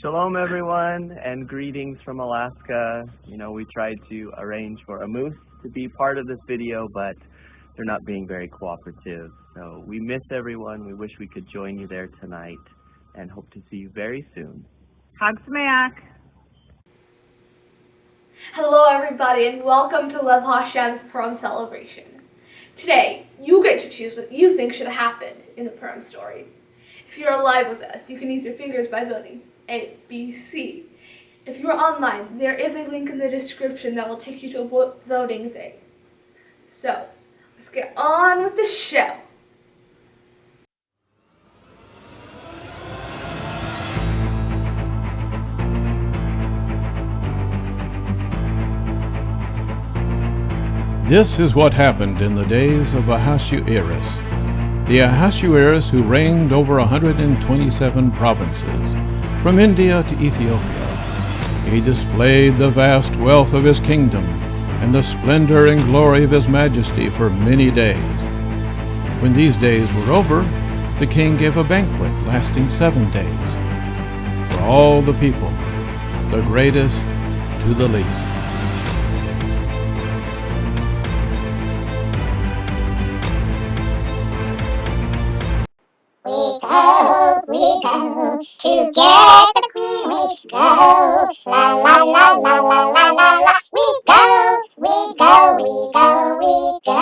Shalom, everyone, and greetings from Alaska. We tried to arrange for a moose to be part of this video, but they're not being very cooperative. So we miss everyone. We wish we could join you there tonight and hope to see you very soon. Hag Sameach. Hello, everybody, and welcome to Love Hashem's Purim Celebration. Today, you get to choose what you think should happen in the Purim story. If you're alive with us, you can use your fingers by voting A, B, C. If you're online, there is a link in the description that will take you to a voting thing. So, let's get on with the show. This is what happened in the days of Ahasuerus. The Ahasuerus who reigned over 127 provinces, from India to Ethiopia. He displayed the vast wealth of his kingdom and the splendor and glory of his majesty for many days. When these days were over, the king gave a banquet lasting 7 days for all the people, the greatest to the least. We go to get the queen. We go, la la la la la la la la. We go, we go, we go, we go.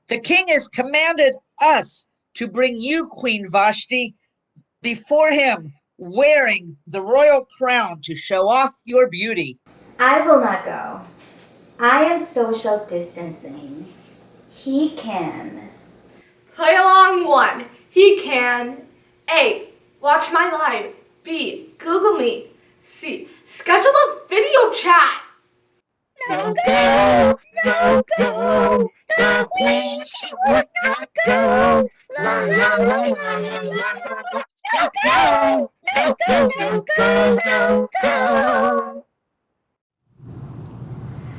The king has commanded us to bring you, Queen Vashti, before him, wearing the royal crown to show off your beauty. I will not go. I am social distancing. He can. Play along 1. He can. A, watch my live. B, Google me. C, schedule a video chat. No go, no go. The queen, she would not go. La la la la la la la. No go, no go, no go, no go.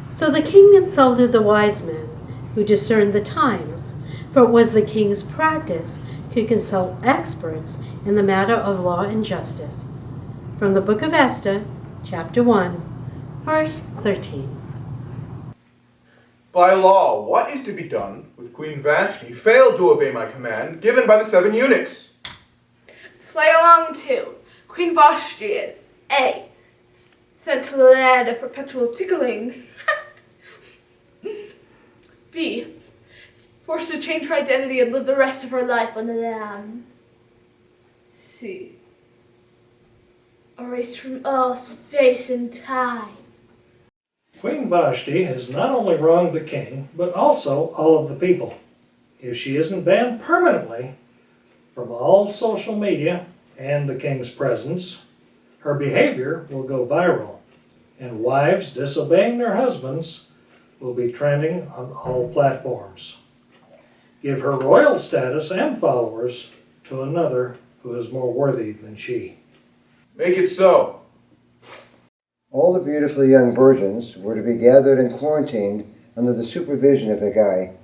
So the king consulted the wise men who discerned the times, for it was the king's practice to consult experts in the matter of law and justice. From the book of Esther, chapter 1, verse 13. By law, what is to be done with Queen Vashti failed to obey my command given by the 7 eunuchs? Play along 2. Queen Vashti is A, sent to the land of perpetual tickling. B, forced to change her identity and live the rest of her life on the land. C, erased from all space and time. Queen Vashti has not only wronged the king, but also all of the people. If she isn't banned permanently from all social media and the king's presence, her behavior will go viral, and wives disobeying their husbands will be trending on all platforms. Give her royal status and followers to another who is more worthy than she. Make it so. All the beautiful young virgins were to be gathered and quarantined under the supervision of a guy.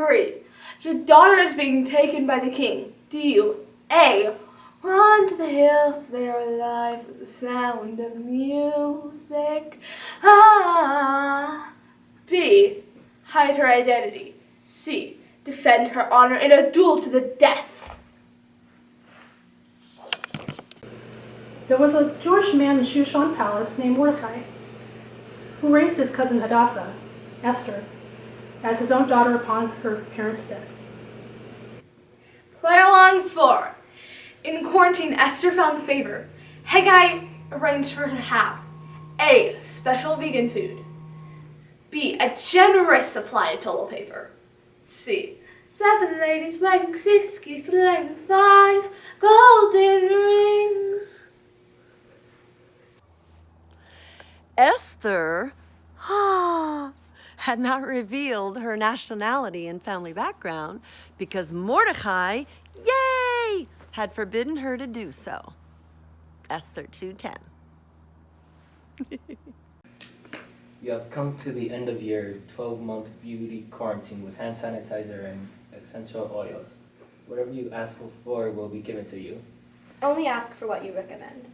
3. Your daughter is being taken by the king. Do you A. Run to the hills, they are alive with the sound of music? B. Hide her identity. C. Defend her honor in a duel to the death. There was a Jewish man in Shushan Palace named Mordecai, who raised his cousin Hadassah, Esther, as his own daughter upon her parents' death. Play along 4. In quarantine, Esther found favor. Haggai arranged for her to have A. Special vegan food. B. A generous supply of toilet paper. C. 7 ladies wearing 6 geese laying 5 golden rings. Esther had not revealed her nationality and family background because Mordecai, yay, had forbidden her to do so. Esther 2:10. You have come to the end of your 12-month beauty quarantine with hand sanitizer and essential oils. Whatever you ask for will be given to you. Only ask for what you recommend.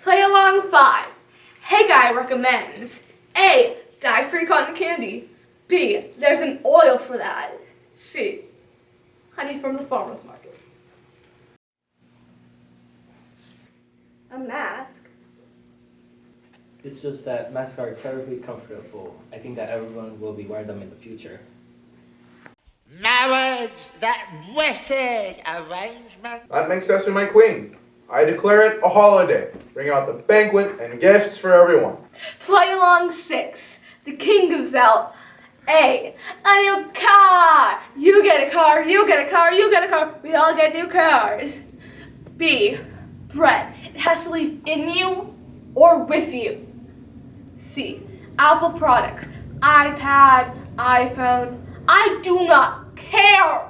Play along 5. Haggai recommends A. Dye-free cotton candy. B. There's an oil for that. C. Honey from the farmer's market. A mask? It's just that masks are terribly comfortable. I think that everyone will be wearing them in the future. Marriage, that blessed arrangement. That makes Esther my queen. I declare it a holiday. Bring out the banquet and gifts for everyone. Play along 6. The king gives out A. A new car. You get a car, you get a car, you get a car. We all get new cars. B. Bread. It has to live in you or with you. C. Apple products. iPad, iPhone. I do not care.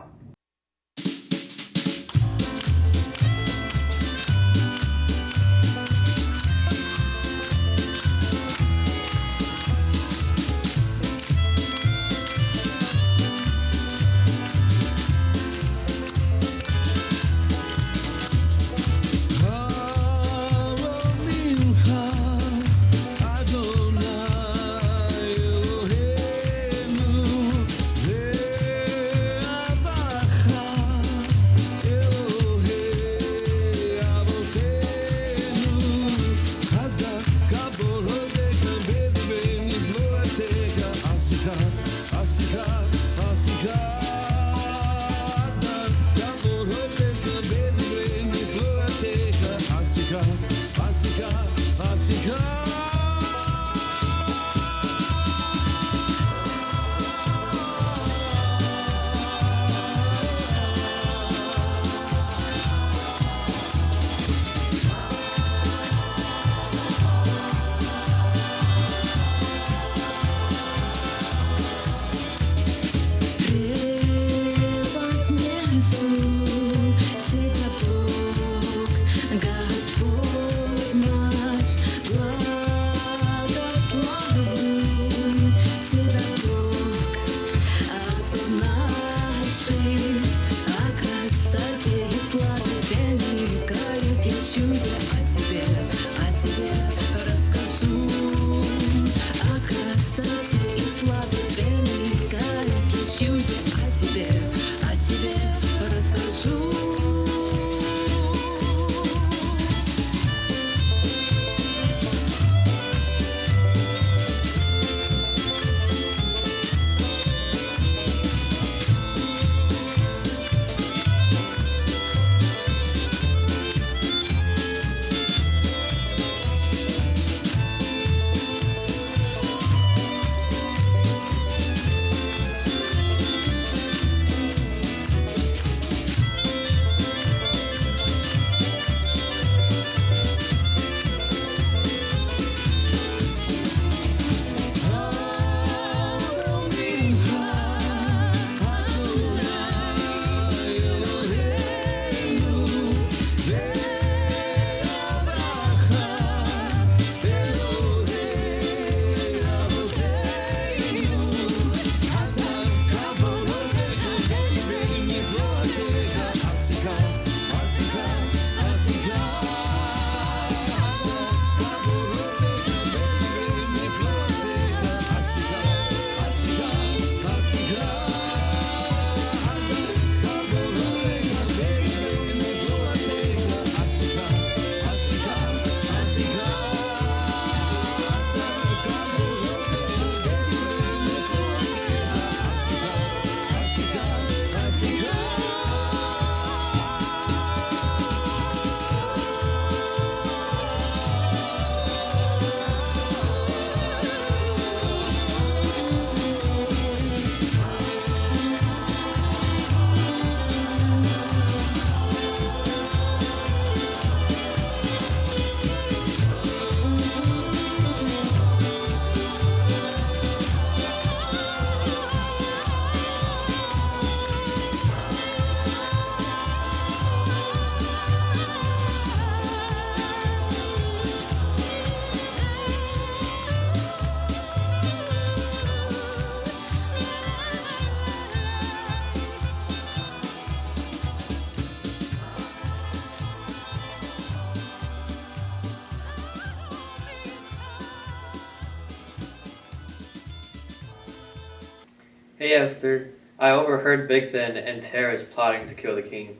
Hey Esther, I overheard Bigthan and Teresh plotting to kill the king.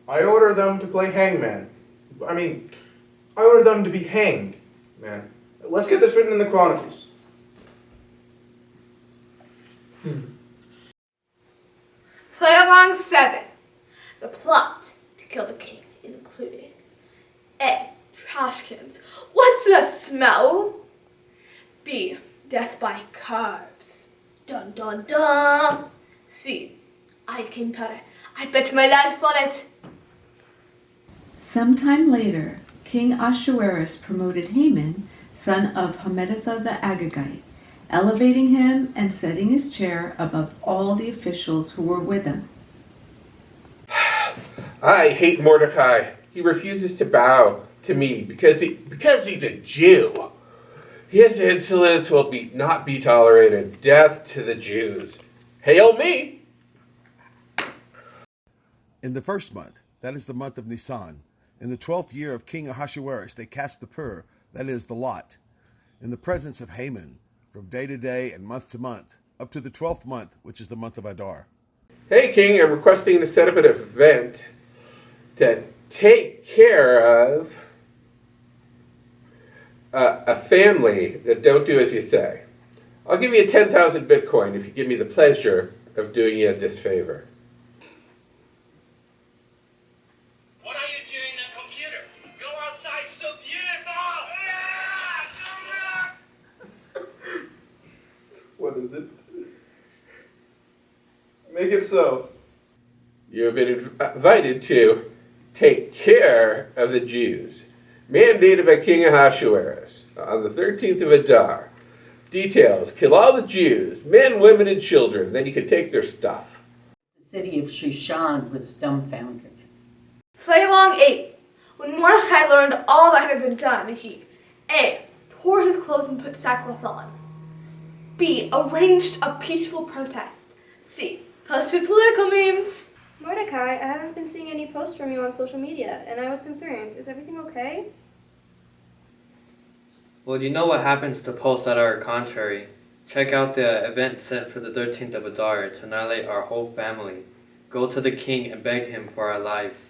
I order them to play hangman. I order them to be hanged, man. Let's get this written in the Chronicles. Play along 7. The plot to kill the king included A. Trash cans. What's that smell? B. Death by carbs. Dun dun dun. C. Icing powder. I bet my life on it. Sometime later, King Ahasuerus promoted Haman, son of Hammedatha the Agagite, elevating him and setting his chair above all the officials who were with him. I hate Mordecai. He refuses to bow to me because he's a Jew. His insolence will not be tolerated. Death to the Jews. Hail me! In the first month, that is the month of Nisan, in the 12th year of King Ahasuerus, they cast the pur, that is, the lot, in the presence of Haman, from day to day and month to month, up to the 12th month, which is the month of Adar. Hey, King, I'm requesting to set up an event to take care of a family that don't do as you say. I'll give you 10,000 Bitcoin if you give me the pleasure of doing you this favor. What are you doing on the computer? Go outside, so beautiful! What is it? Make it so. You have been invited to take care of the Jews, mandated by King Ahasuerus on the 13th of Adar. Details: kill all the Jews, men, women, and children, then you can take their stuff. The city of Shushan was dumbfounded. Play along 8. When Mordecai learned all that had been done, he A. tore his clothes and put sackcloth on. B. arranged a peaceful protest. C. posted political memes. Mordecai, I haven't been seeing any posts from you on social media, and I was concerned. Is everything okay? Well, you know what happens to posts that are contrary. Check out the event set for the 13th of Adar to annihilate our whole family. Go to the king and beg him for our lives.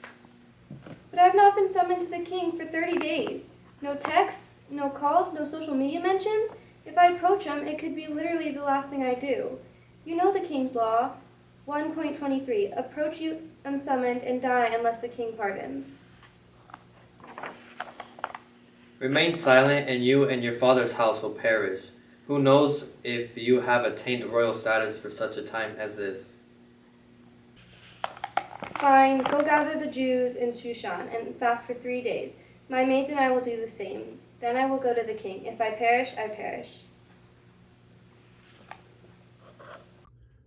But I've not been summoned to the king for 30 days. No texts, no calls, no social media mentions. If I approach him, it could be literally the last thing I do. You know the king's law. 1.23. Approach you unsummoned and die unless the king pardons. Remain silent and you and your father's house will perish. Who knows if you have attained royal status for such a time as this? Fine, go gather the Jews in Shushan and fast for 3 days. My maids and I will do the same. Then I will go to the king. If I perish, I perish.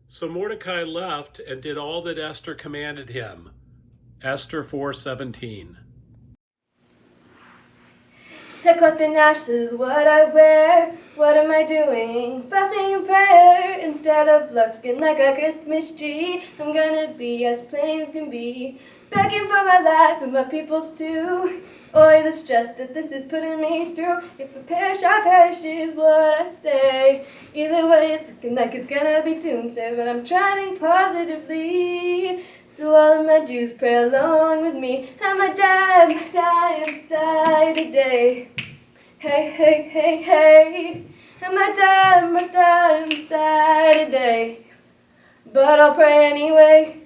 So Mordecai left and did all that Esther commanded him. Esther 4:17. Sackcloth and ashes, what I wear. What am I doing? Fasting and prayer. Instead of looking like a Christmas tree, I'm gonna be as plain as can be. Begging for my life and my people's too. Oi, the stress that this is putting me through. If I perish is what I say. Either way, it's looking like it's gonna be doomsday, but I'm trying to think positively. So all of my Jews pray along with me. I'ma die today. Hey, hey, hey, hey. I'ma die today. But I'll pray anyway.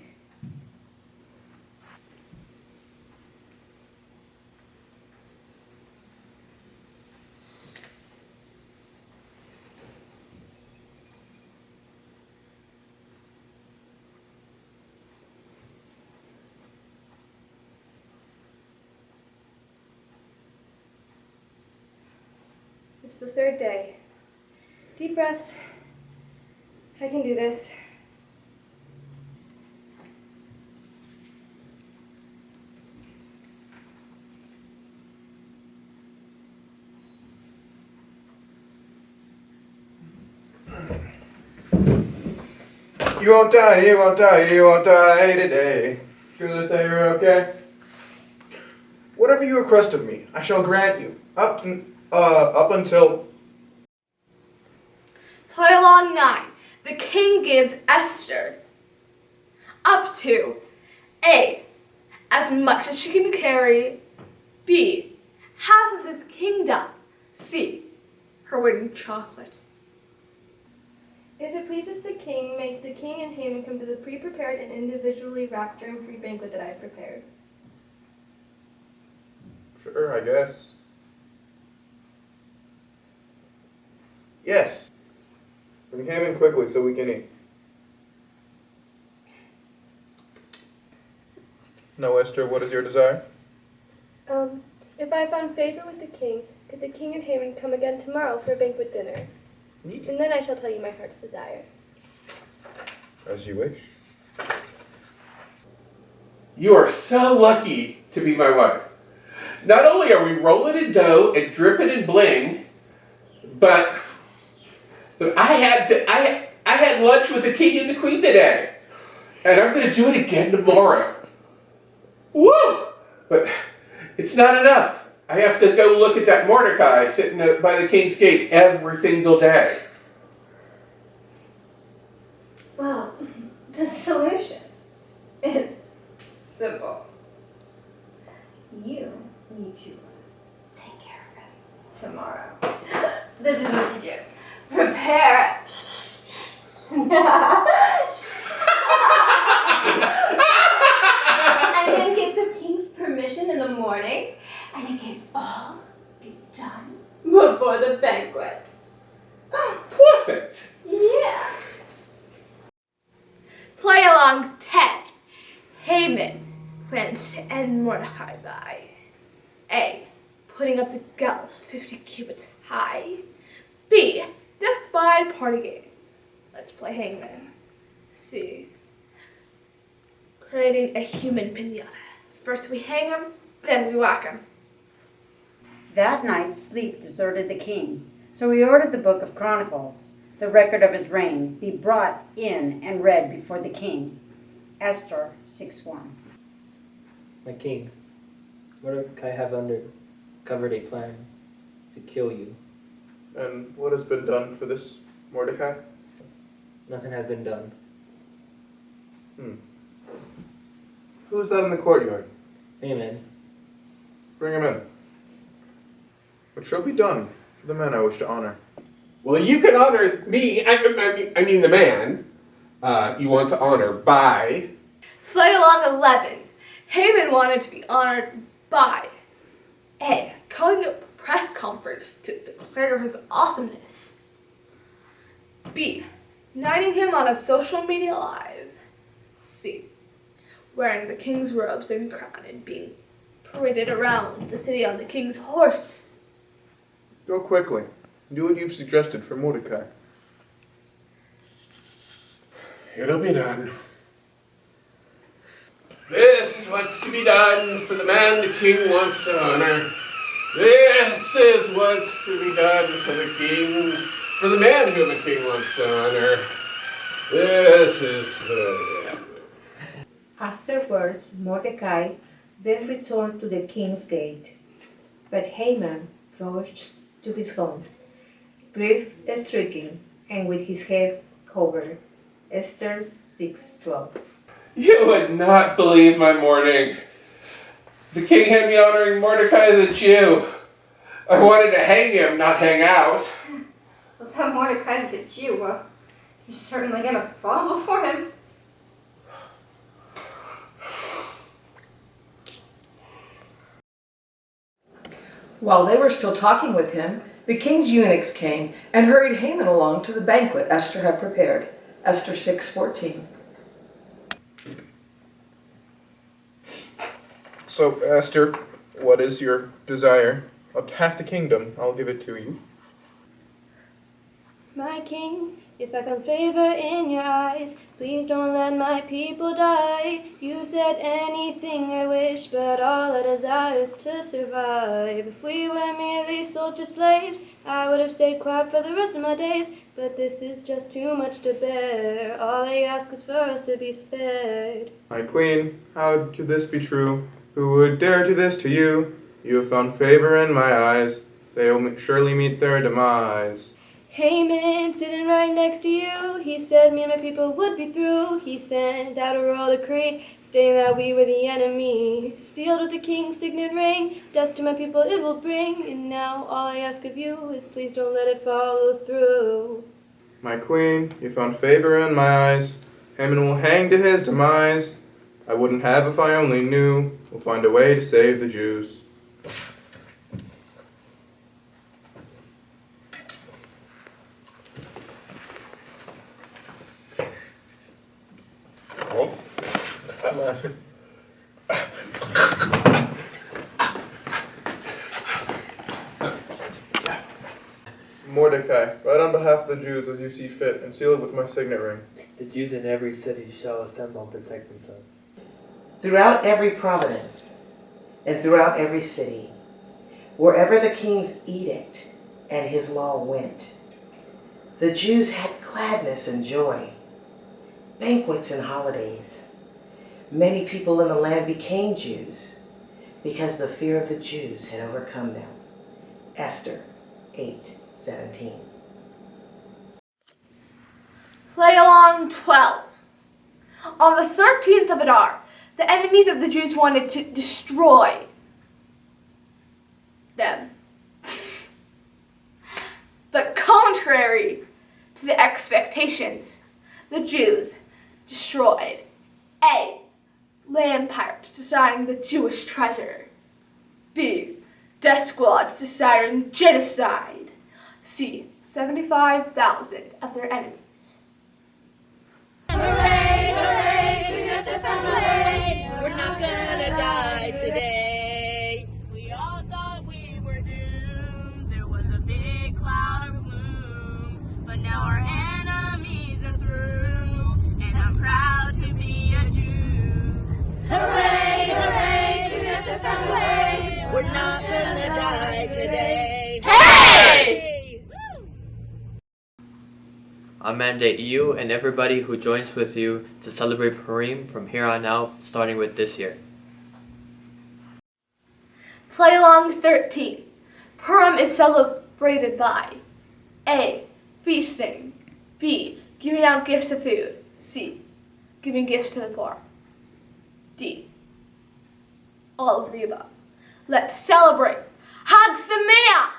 It's the 3rd day. Deep breaths. I can do this. You won't die, you won't die, you won't die today. Truly say you're okay. Whatever you request of me, I shall grant you, up Up until... Play along 9. The king gives Esther up to A, as much as she can carry, B, half of his kingdom, C, her wedding chocolate. If it pleases the king, make the king and Haman come to the pre-prepared and individually wrapped germ-free banquet that I have prepared. Sure, I guess. Yes. Bring Haman quickly so we can eat. Now, Esther, what is your desire? If I found favor with the king, could the king and Haman come again tomorrow for a banquet dinner? And then I shall tell you my heart's desire. As you wish. You are so lucky to be my wife. Not only are we rolling in dough and dripping in bling, but I had lunch with the king and the queen today. And I'm going to do it again tomorrow. Woo! But it's not enough. I have to go look at that Mordecai sitting by the king's gate every single day. Well, the solution is simple. You need to take care of him tomorrow. This is what you do. Prepare. And then get the king's permission in the morning, and it can all be done before the banquet. Perfect. Yeah. Play along 10. Haman plans to end Mordecai by A, putting up the gallows 50 cubits high, B, death by party games. Let's play hangman. C, creating a human pinata. First we hang him, then we whack him. That night sleep deserted the king, so he ordered the book of Chronicles, the record of his reign, be brought in and read before the king. Esther 6:1. My king, Mordecai have uncovered a plan to kill you. And what has been done for this Mordecai? Nothing has been done. Who's that in the courtyard? Amen. Bring him in. What shall be done for the man I wish to honor? Well, you can honor me, I mean the man, you want to honor by... Play along 11. Haman wanted to be honored by A, calling a press conference to declare his awesomeness. B, knighting him on a social media live. C, wearing the king's robes and crown and being paraded around the city on the king's horse. Go quickly. Do what you've suggested for Mordecai. It'll be done. This is what's to be done for the man the king wants to honor. This is what's to be done for the king, for the man whom the king wants to honor. This is the... Afterwards, Mordecai then returned to the king's gate. But Haman rushed to his home, grief-stricken and with his head covered. Esther 6:12. You would not believe my mourning. The king had me honoring Mordecai the Jew. I wanted to hang him, not hang out. Well, that Mordecai's a Jew. You're certainly going to fall before him. While they were still talking with him, the king's eunuchs came and hurried Haman along to the banquet Esther had prepared. Esther 6:14. So, Esther, what is your desire? Up to half the kingdom, I'll give it to you. My king, if I found favor in your eyes, please don't let my people die. You said anything I wish, but all I desire is to survive. If we were merely sold for slaves, I would have stayed quiet for the rest of my days. But this is just too much to bear. All I ask is for us to be spared. My queen, how could this be true? Who would dare do this to you? You have found favor in my eyes. They will surely meet their demise. Haman sitting right next to you, he said me and my people would be through. He sent out a royal decree, stating that we were the enemy. Sealed with the king's signet ring, death to my people it will bring. And now all I ask of you is please don't let it follow through. My queen, you found favor in my eyes. Haman will hang to his demise. I wouldn't have if I only knew. We'll find a way to save the Jews. Oh, come on. Mordecai, write on behalf of the Jews as you see fit, and seal it with my signet ring. The Jews in every city shall assemble and protect themselves. Throughout every province and throughout every city, wherever the king's edict and his law went, the Jews had gladness and joy, banquets and holidays. Many people in the land became Jews because the fear of the Jews had overcome them. Esther 8:17. Play along 12. On the 13th of Adar, the enemies of the Jews wanted to destroy them. But contrary to the expectations, the Jews destroyed A. Land pirates desiring the Jewish treasure. B. Death squads desiring genocide. C. 75,000 of their enemies. Hooray, hooray, King Esther found a way. We're not gonna die today. We all thought we were doomed. There was a big cloud of gloom. But now our enemies are through. And I'm proud to be a Jew. Hooray, hooray, King Esther found a way. We're not gonna die today. Hey! I mandate you and everybody who joins with you to celebrate Purim from here on out, starting with this year. Play along 13. Purim is celebrated by A. Feasting. B. Giving out gifts of food. C. Giving gifts to the poor. D. All of the above. Let's celebrate. Hag Sameach!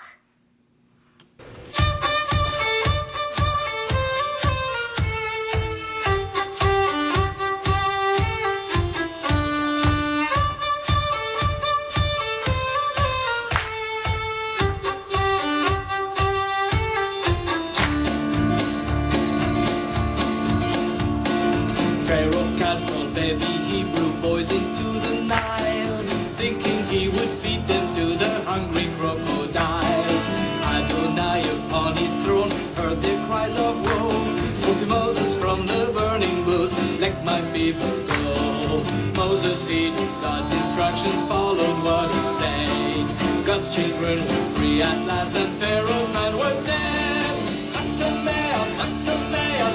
Pharaoh cast all baby Hebrew boys into the Nile, thinking he would feed them to the hungry crocodiles. Adonai upon his throne heard their cries of woe, spoke to Moses from the burning bush, let my people go. Moses heeded God's instructions, followed what he said. God's children were free at last, and Pharaoh's men were dead. Chag Sameach,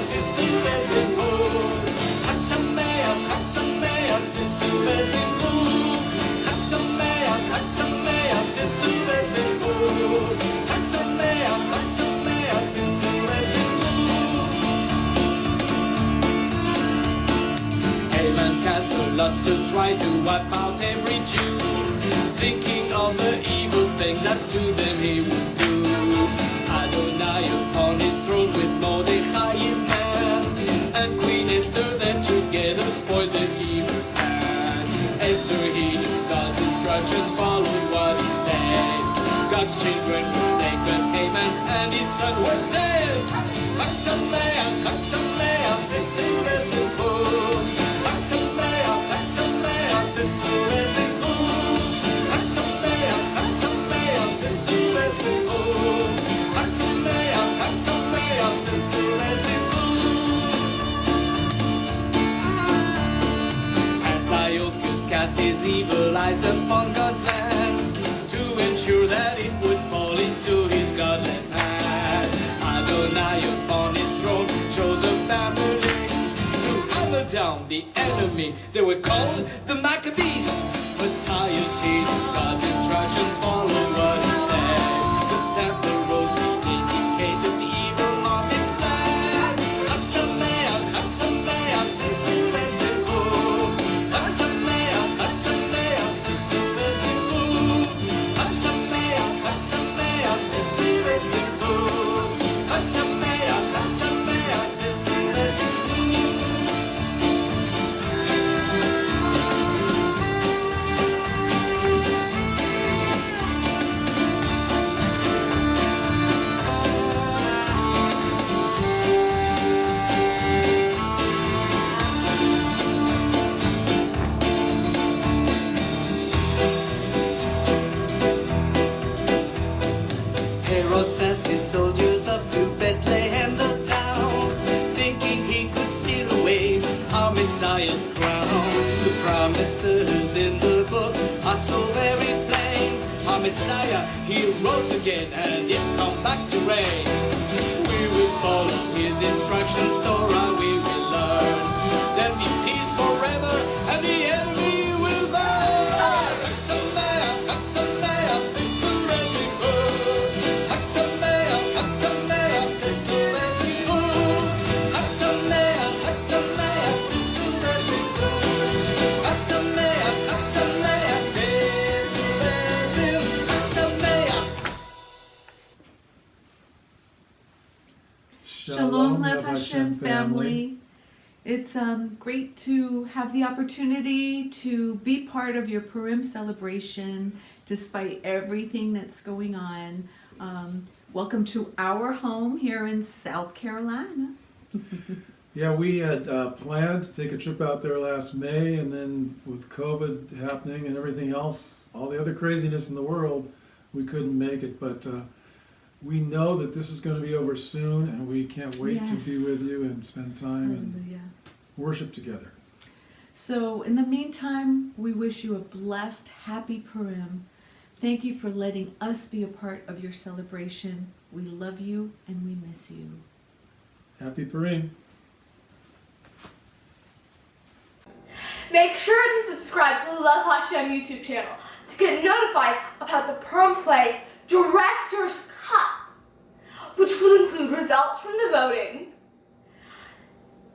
Sissu Besimhu. Chag Sameach, Sissu Besimhu. Chag Sameach, Sissu Besimhu. Chag Sameach, Sissu Besimhu. Haman cast the lots to try to wipe out every Jew, thinking of the evil things that to them he would do. Adonai upon his throne with Mordecai his man, and Queen Esther then together spoiled the evil plan. Esther heeded God's instructions, followed what he said. God's children forsaken Haman, and his son was dead. Chag Sameach, Sissu Besimhu. Chag Sameach, Sissu Besimhu. Chag Sameach, Sissu Besimhu. Chag Sameach, Sissu Besimhu. Antiochus cast his evil eyes upon God's land, to ensure that it would fall into his godless hand. Adonai upon his throne chose a family to hammer down the enemy. They were called the Maccabees. Matthias heeded God's instructions, followed what he said. The his crown. The promises in the book are so very plain. Our Messiah, he rose again and he'll come back to reign. We will follow his instructions, Torah we will learn. There'll be peace forever and the enemy will burn. Haksameach, Haksameach, Sisure Simchum. Haksameach, Haksameach, Sisure Simchum. Haksameach, Haksameach, Sisure Simchum. Haksameach, Haksameach, Sisure Simchum. Haksameach. Shalom, Lev Hashem family. It's great to have the opportunity to be part of your Purim celebration despite everything that's going on. Welcome to our home here in South Carolina. Yeah, we had planned to take a trip out there last May, and then with COVID happening and everything else, all the other craziness in the world, we couldn't make it. But we know that this is going to be over soon, and we can't wait to be with you and spend time and worship together. So in the meantime, we wish you a blessed, happy Purim. Thank you for letting us be a part of your celebration. We love you and we miss you. Happy Purim. Make sure to subscribe to the Love Hashem YouTube channel to get notified about the Purim Play Director's Cut, which will include results from the voting,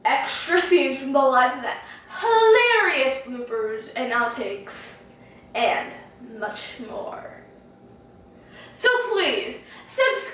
extra scenes from the live event, hilarious bloopers and outtakes, and much more. So please, subscribe